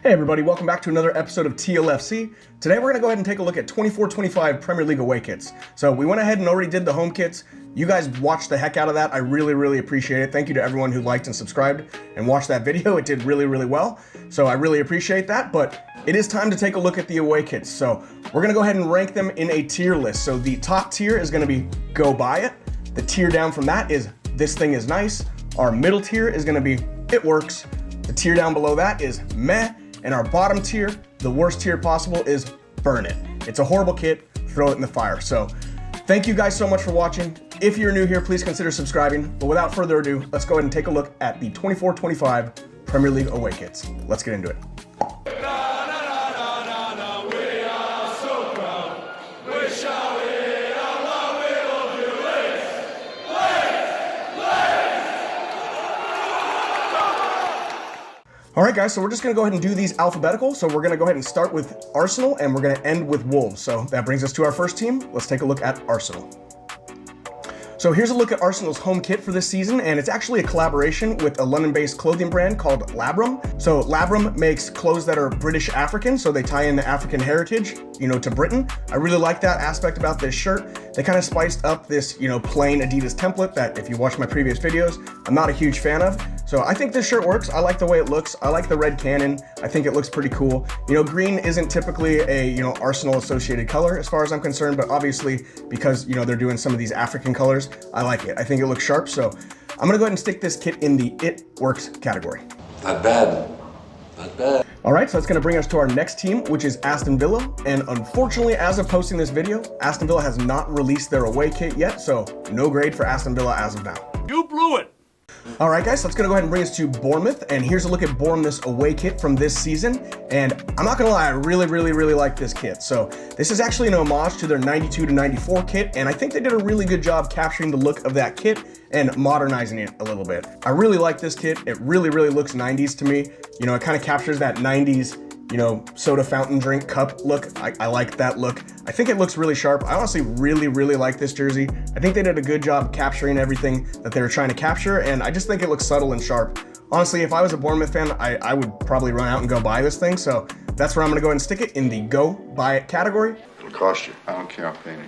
Hey everybody, welcome back to another episode of TLFC. Today we're going to go ahead and take a look at 24-25 Premier League away kits. So we went ahead and already did the home kits. You guys watched the heck out of that. I really appreciate it. Thank you to everyone who liked and subscribed and watched that video. It did really well. So I really appreciate that, but it is time to take a look at the away kits. So we're going to go ahead and rank them in a tier list. So the top tier is going to be go buy it. The tier down from that is this thing is nice. Our middle tier is going to be it works. The tier down below that is meh. And our bottom tier, the worst tier possible, is burn it. It's a horrible kit, throw it in the fire. So thank you guys so much for watching. If you're new here, please consider subscribing. But without further ado, let's go ahead and take a look at the 24-25 Premier League away kits. Let's get into it. All right, guys, so we're just going to go ahead and do these alphabetical. So we're going to go ahead and start with Arsenal, and we're going to end with Wolves. So that brings us to our first team. Let's take a look at Arsenal. So here's a look at Arsenal's home kit for this season, and it's actually a collaboration with a London-based clothing brand called Labrum. So Labrum makes clothes that are British African, so they tie in the African heritage, to Britain. I really like that aspect about this shirt. They kind of spiced up this, plain Adidas template that, if you watch my previous videos, I'm not a huge fan of. So I think this shirt works. I like the way it looks. I like the red cannon. I think it looks pretty cool. Green isn't typically a, Arsenal associated color as far as I'm concerned, but obviously because, they're doing some of these African colors, I like it. I think it looks sharp. So I'm gonna go ahead and stick this kit in the it works category. Not bad. Not bad. All right, so that's gonna bring us to our next team, which is Aston Villa. And unfortunately, as of posting this video, Aston Villa has not released their away kit yet. So no grade for Aston Villa as of now. You blew it. All right, guys, so that's going to go ahead and bring us to Bournemouth, and here's a look at Bournemouth's away kit from this season, and I'm not going to lie, I really like this kit. So this is actually an homage to their 92-94 kit, and I think they did a really good job capturing the look of that kit and modernizing it a little bit. I really like this kit. It really looks 90s to me. It kind of captures that 90s soda fountain drink cup look. I like that look. I think it looks really sharp. I honestly really like this jersey. I think they did a good job capturing everything that they were trying to capture, and I just think it looks subtle and sharp. Honestly, if I was a Bournemouth fan, I would probably run out and go buy this thing, so that's where I'm gonna go ahead and stick it in the go buy it category. It'll cost you. I don't care how penny.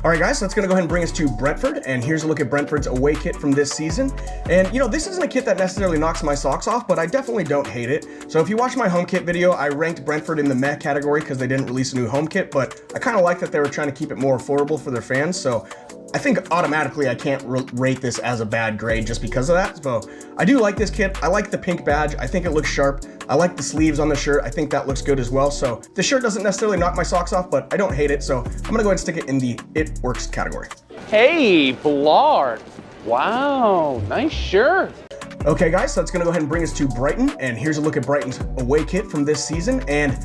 All right, guys, so that's going to go ahead and bring us to Brentford, and here's a look at Brentford's away kit from this season. And, this isn't a kit that necessarily knocks my socks off, but I definitely don't hate it. So if you watch my home kit video, I ranked Brentford in the meh category because they didn't release a new home kit, but I kind of like that they were trying to keep it more affordable for their fans, so I think automatically I can't rate this as a bad grade just because of that. So I do like this kit. I like the pink badge. I think it looks sharp. I like the sleeves on the shirt. I think that looks good as well. So the shirt doesn't necessarily knock my socks off, but I don't hate it. So I'm going to go ahead and stick it in the it works category. Hey, Blard. Wow, nice shirt. Okay, guys, so that's going to go ahead and bring us to Brighton. And here's a look at Brighton's away kit from this season. And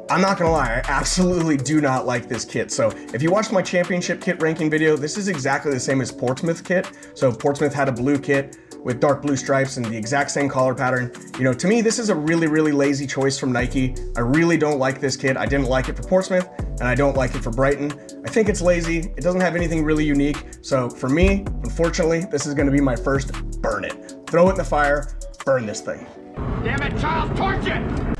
I'm not gonna lie, I absolutely do not like this kit. So if you watched my championship kit ranking video, this is exactly the same as Portsmouth kit. So Portsmouth had a blue kit with dark blue stripes and the exact same collar pattern. To me, this is a really lazy choice from Nike. I really don't like this kit. I didn't like it for Portsmouth, and I don't like it for Brighton. I think it's lazy. It doesn't have anything really unique. So for me, unfortunately, this is gonna be my first burn it. Throw it in the fire, burn this thing. Damn it, Charles, torch it!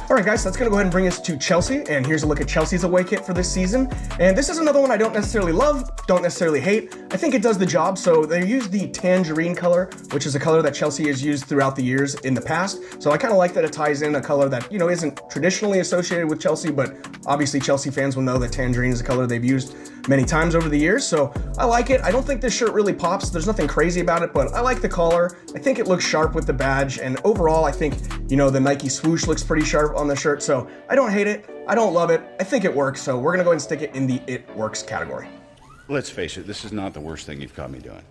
All right, guys, so that's going to go ahead and bring us to Chelsea, and here's a look at Chelsea's away kit for this season. And this is another one I don't necessarily love, don't necessarily hate. I think it does the job. So they use the tangerine color, which is a color that Chelsea has used throughout the years in the past. So I kind of like that it ties in a color that, isn't traditionally associated with Chelsea, but obviously Chelsea fans will know that tangerine is a color they've used many times over the years. So I like it. I don't think this shirt really pops. There's nothing crazy about it, but I like the collar. I think it looks sharp with the badge. And overall, I think, the Nike swoosh looks pretty sharp on the shirt. So I don't hate it. I don't love it. I think it works. So we're going to go ahead and stick it in the it works category. Let's face it, this is not the worst thing you've caught me doing.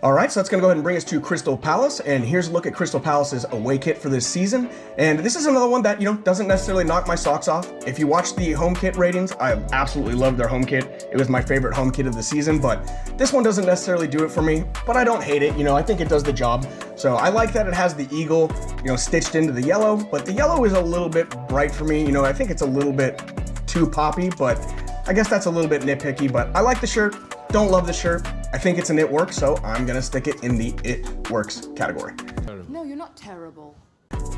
All right, so that's going to go ahead and bring us to Crystal Palace, and here's a look at Crystal Palace's away kit for this season. And this is another one that, doesn't necessarily knock my socks off. If you watch the home kit ratings, I absolutely love their home kit. It was my favorite home kit of the season, but this one doesn't necessarily do it for me, but I don't hate it. I think it does the job. So I like that it has the eagle, stitched into the yellow, but the yellow is a little bit bright for me. I think it's a little bit too poppy, but I guess that's a little bit nitpicky, but I like the shirt. Don't love the shirt. I think it's an it works, so I'm gonna stick it in the it works category. No, you're not terrible.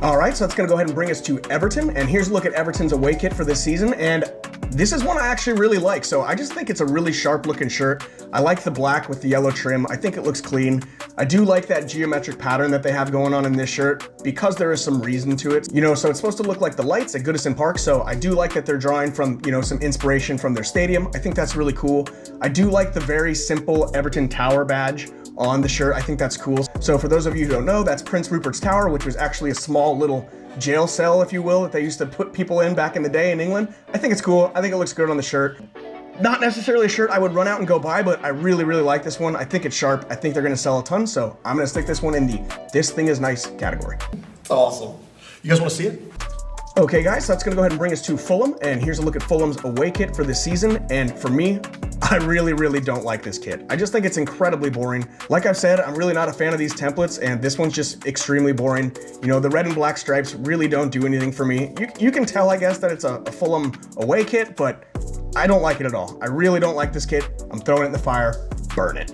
All right, so that's going to go ahead and bring us to Everton. And here's a look at Everton's away kit for this season. And this is one I actually really like. So I just think it's a really sharp looking shirt. I like the black with the yellow trim. I think it looks clean. I do like that geometric pattern that they have going on in this shirt because there is some reason to it. You know, so it's supposed to look like the lights at Goodison Park. So I do like that they're drawing from, you know, some inspiration from their stadium. I think that's really cool. I do like the very simple Everton Tower badge on the shirt. I think that's cool. So for those of you who don't know, that's Prince Rupert's Tower, which was actually a small little jail cell, if you will, that they used to put people in back in the day in England. I think it's cool. I think it looks good on the shirt. Not necessarily a shirt I would run out and go buy, but I really, really like this one. I think it's sharp. I think they're going to sell a ton, so I'm going to stick this one in the "this thing is nice" category. Awesome. You guys want to see it? Okay, guys, so that's going to go ahead and bring us to Fulham, and here's a look at Fulham's away kit for this season. And for me, I really, really don't like this kit. I just think it's incredibly boring. Like I've said, I'm really not a fan of these templates, and this one's just extremely boring. You know, the red and black stripes really don't do anything for me. You can tell, I guess, that it's a Fulham away kit, but I don't like it at all. I really don't like this kit. I'm throwing it in the fire. Burn it.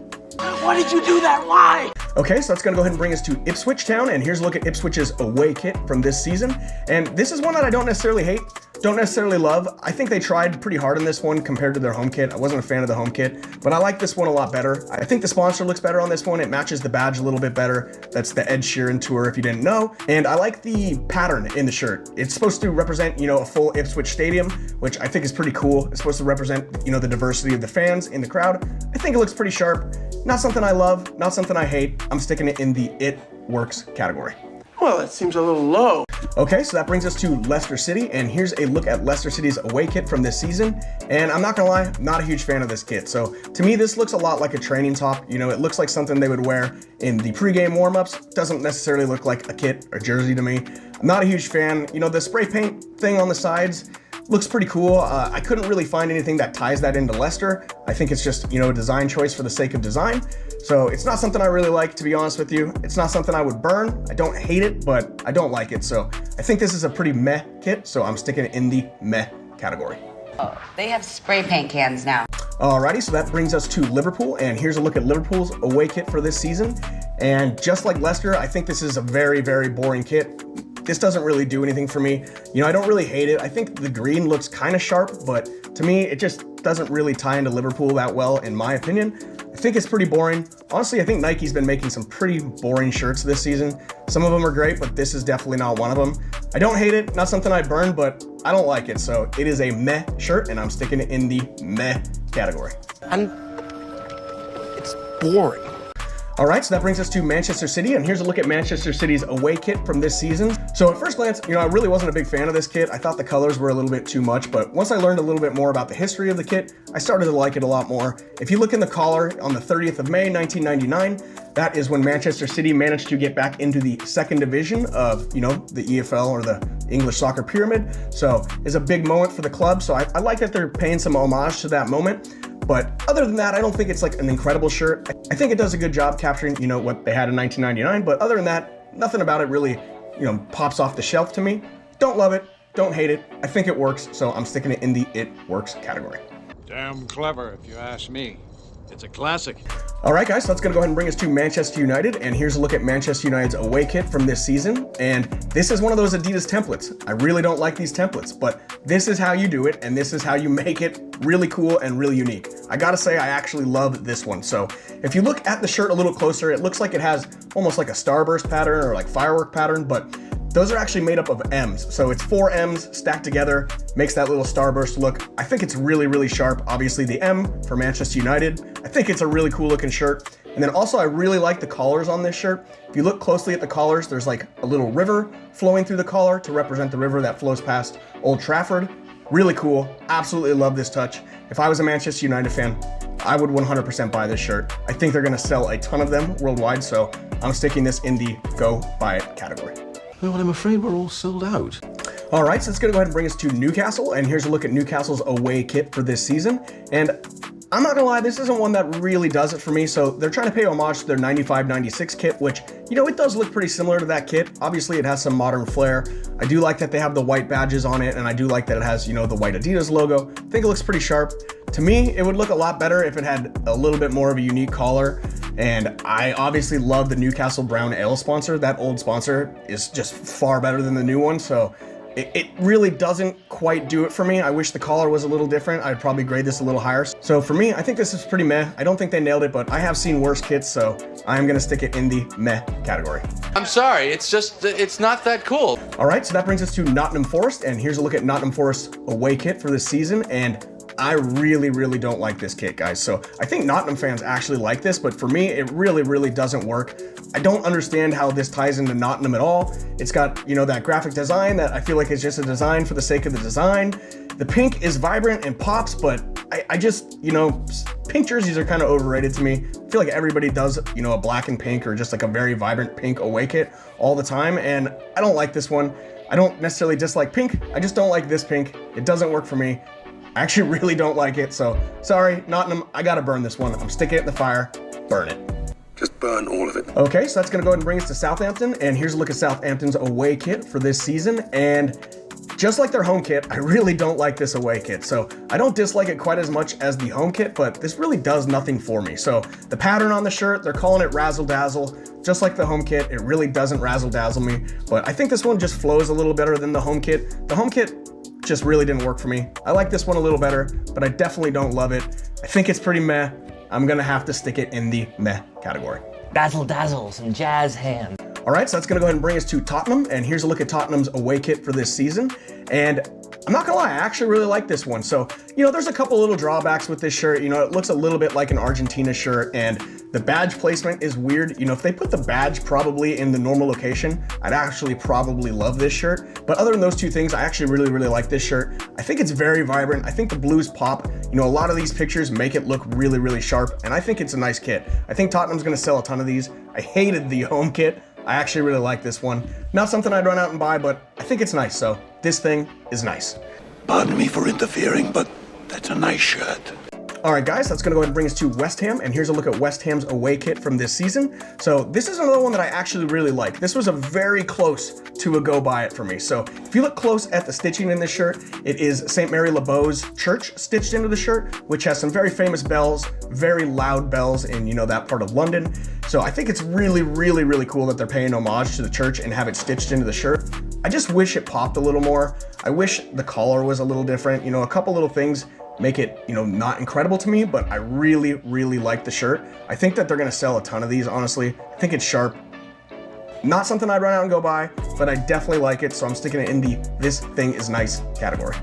Why did you do that? Why? Okay, so that's going to go ahead and bring us to Ipswich Town, and here's a look at Ipswich's away kit from this season. And this is one that I don't necessarily hate, don't necessarily love. I think they tried pretty hard on this one compared to their home kit. I wasn't a fan of the home kit, but I like this one a lot better. I think the sponsor looks better on this one. It matches the badge a little bit better. That's the Ed Sheeran tour, if you didn't know. And I like the pattern in the shirt. It's supposed to represent, you know, a full Ipswich stadium, which I think is pretty cool. It's supposed to represent, you know, the diversity of the fans in the crowd. I think it looks pretty sharp. Not something I love, not something I hate. I'm sticking it in the "it works" category. Well, that seems a little low. Okay, so that brings us to Leicester City, and here's a look at Leicester City's away kit from this season. And I'm not gonna lie, not a huge fan of this kit. So to me, this looks a lot like a training top. You know, it looks like something they would wear in the pregame warm-ups. Doesn't necessarily look like a kit or jersey to me. I'm not a huge fan. You know, the spray paint thing on the sides looks pretty cool. I couldn't really find anything that ties that into Leicester. I think it's just, you know, a design choice for the sake of design. So it's not something I really like, to be honest with you. It's not something I would burn. I don't hate it, but I don't like it. So I think this is a pretty meh kit, so I'm sticking it in the meh category. Oh, they have spray paint cans now. Alrighty, so that brings us to Liverpool, and here's a look at Liverpool's away kit for this season. And just like Leicester, I think this is a very, very boring kit. This doesn't really do anything for me. You know, I don't really hate it. I think the green looks kind of sharp, but to me, it just doesn't really tie into Liverpool that well, in my opinion. I think it's pretty boring. Honestly, I think Nike's been making some pretty boring shirts this season. Some of them are great, but this is definitely not one of them. I don't hate it, not something I burn, but I don't like it. So it is a meh shirt, and I'm sticking it in the meh category. And it's boring. All right, so that brings us to Manchester City, and here's a look at Manchester City's away kit from this season. So at first glance, you know, I really wasn't a big fan of this kit. I thought the colors were a little bit too much, but once I learned a little bit more about the history of the kit, I started to like it a lot more. If you look in the collar, on the 30th of May, 1999, that is when Manchester City managed to get back into the second division of, you know, the EFL, or the English Soccer Pyramid. So it's a big moment for the club. So I like that they're paying some homage to that moment. But other than that, I don't think it's like an incredible shirt. I think it does a good job capturing, you know, what they had in 1999. But other than that, nothing about it really, you know, pops off the shelf to me. Don't love it. Don't hate it. I think it works. So I'm sticking it in the "it works" category. Damn clever, if you ask me. It's a classic. All right, guys, so that's going to go ahead and bring us to Manchester United. And here's a look at Manchester United's away kit from this season. And this is one of those Adidas templates. I really don't like these templates, but this is how you do it. And this is how you make it really cool and really unique. I got to say, I actually love this one. So if you look at the shirt a little closer, it looks like it has almost like a starburst pattern or like firework pattern, but those are actually made up of M's. So it's 4 M's stacked together, makes that little starburst look. I think it's really, really sharp. Obviously the M for Manchester United. I think it's a really cool looking shirt. And then also I really like the collars on this shirt. If you look closely at the collars, there's like a little river flowing through the collar to represent the river that flows past Old Trafford. Really cool. Absolutely love this touch. If I was a Manchester United fan, I would 100% buy this shirt. I think they're gonna sell a ton of them worldwide, so I'm sticking this in the go buy it category. Well, I'm afraid we're all sold out. All right, so it's gonna go ahead and bring us to Newcastle, and here's a look at Newcastle's away kit for this season. And I'm not gonna lie, this isn't one that really does it for me. So they're trying to pay homage to their 95-96 kit, which, you know, it does look pretty similar to that kit. Obviously it has some modern flair. I do like that they have the white badges on it, and I do like that it has, you know, the white Adidas logo. I think it looks pretty sharp. To me, it would look a lot better if it had a little bit more of a unique collar And I obviously love the Newcastle Brown Ale sponsor. That old sponsor is just far better than the new one, so it really doesn't quite do it for me. I wish the collar was a little different. I'd probably grade this a little higher. So for me, I think this is pretty meh. I don't think they nailed it, but I have seen worse kits, so I'm gonna stick it in the meh category. I'm sorry, it's not that cool. All right, so that brings us to Nottingham Forest, and here's a look at Nottingham Forest's away kit for this season, and I really don't like this kit, guys. So I think Nottingham fans actually like this, but for me, it really doesn't work. I don't understand how this ties into Nottingham at all. It's got, you know, that graphic design that I feel like is just a design for the sake of the design. The pink is vibrant and pops, but I just, you know, pink jerseys are kind of overrated to me. I feel like everybody does, you know, a black and pink or just like a very vibrant pink away kit all the time, and I don't like this one. I don't necessarily dislike pink, I just don't like this pink. It doesn't work for me. I actually really don't like it, so sorry, Nottingham, I gotta burn this one. I'm sticking it in the fire, burn it. Just burn all of it. Okay, so that's gonna go ahead and bring us to Southampton, and here's a look at Southampton's away kit for this season, and just like their home kit, I really don't like this away kit. So I don't dislike it quite as much as the home kit, but this really does nothing for me. So the pattern on the shirt, they're calling it razzle dazzle. Just like the home kit, it really doesn't razzle dazzle me, but I think this one just flows a little better than the home kit. The home kit just really didn't work for me. I like this one a little better, but I definitely don't love it. I think it's pretty meh. I'm gonna have to stick it in the meh category. Dazzle dazzle, some jazz hands. All right, so that's gonna go ahead and bring us to Tottenham, and here's a look at Tottenham's away kit for this season. And I'm not gonna lie, I actually really like this one. So, you know, there's a couple little drawbacks with this shirt. You know, it looks a little bit like an Argentina shirt, and the badge placement is weird. You know, if they put the badge probably in the normal location, I'd actually probably love this shirt. But other than those two things, I actually really like this shirt. I think it's very vibrant. I think the blues pop. You know, a lot of these pictures make it look really sharp, and I think it's a nice kit. I think Tottenham's gonna sell a ton of these. I hated the home kit. I actually really like this one. Not something I'd run out and buy, but I think it's nice, so this thing is nice. Pardon me for interfering, but that's a nice shirt. All right, guys, that's gonna go ahead and bring us to West Ham, and here's a look at West Ham's away kit from this season. So this is another one that I actually really like. This was a very close to a go buy it for me. So if you look close at the stitching in this shirt, it is St. Mary Le Beau's church stitched into the shirt, which has some very famous bells, very loud bells in, you know, that part of London. So I think it's really cool that they're paying homage to the church and have it stitched into the shirt. I just wish it popped a little more. I wish the collar was a little different. You know, a couple little things make it, you know, not incredible to me, but I really like the shirt. I think that they're gonna sell a ton of these, honestly. I think it's sharp. Not something I'd run out and go buy, but I definitely like it, so I'm sticking it in the this thing is nice category.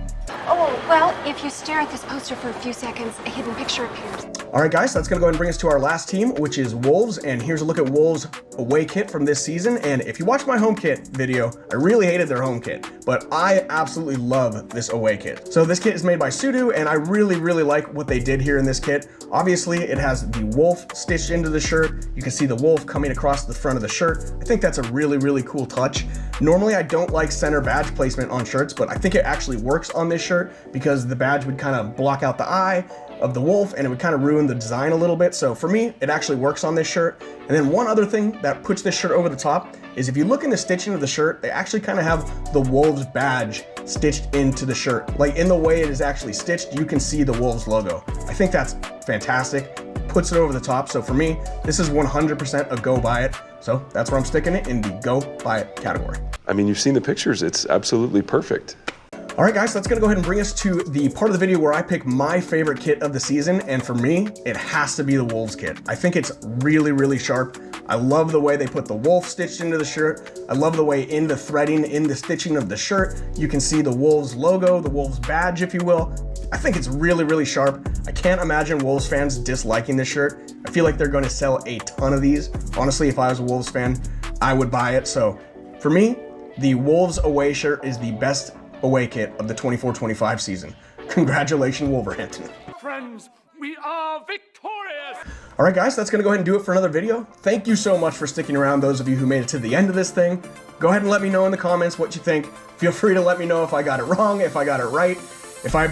Oh, well, if you stare at this poster for a few seconds, a hidden picture appears. All right, guys, that's gonna go ahead and bring us to our last team, which is Wolves, and here's a look at Wolves' away kit from this season. And if you watch my home kit video, I really hated their home kit, but I absolutely love this away kit. So this kit is made by Sudo, and I really like what they did here in this kit. Obviously, it has the wolf stitched into the shirt. You can see the wolf coming across the front of the shirt. I think that's a really cool touch. Normally, I don't like center badge placement on shirts, but I think it actually works on this shirt because the badge would kind of block out the eye of the wolf and it would kind of ruin the design a little bit. So for me, it actually works on this shirt. And then one other thing that puts this shirt over the top is if you look in the stitching of the shirt, they actually kind of have the Wolves badge stitched into the shirt. Like in the way it is actually stitched, you can see the Wolves logo. I think that's fantastic. Puts it over the top. So for me, this is 100% a go buy it. So that's where I'm sticking it, in the go buy it category. I mean, you've seen the pictures. It's absolutely perfect. All right, guys, that's gonna go ahead and bring us to the part of the video where I pick my favorite kit of the season. And for me, it has to be the Wolves kit. I think it's really sharp. I love the way they put the wolf stitched into the shirt. I love the way in the threading, in the stitching of the shirt, you can see the Wolves logo, the Wolves badge, if you will. I think it's really sharp. I can't imagine Wolves fans disliking this shirt. I feel like they're gonna sell a ton of these. Honestly, if I was a Wolves fan, I would buy it. So for me, the Wolves away shirt is the best away kit of the 24-25 season. Congratulations, Wolverhampton. Friends, we are victorious! All right, guys, that's gonna go ahead and do it for another video. Thank you so much for sticking around, those of you who made it to the end of this thing. Go ahead and let me know in the comments what you think. Feel free to let me know if I got it wrong, if I got it right. If I,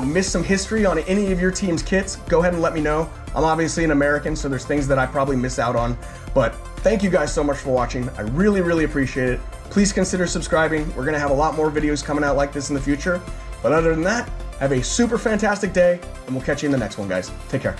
missed some history on any of your team's kits, go ahead and let me know. I'm obviously an American, so there's things that I probably miss out on. But thank you guys so much for watching. I really appreciate it. Please consider subscribing. We're gonna have a lot more videos coming out like this in the future. But other than that, have a super fantastic day, and we'll catch you in the next one, guys. Take care.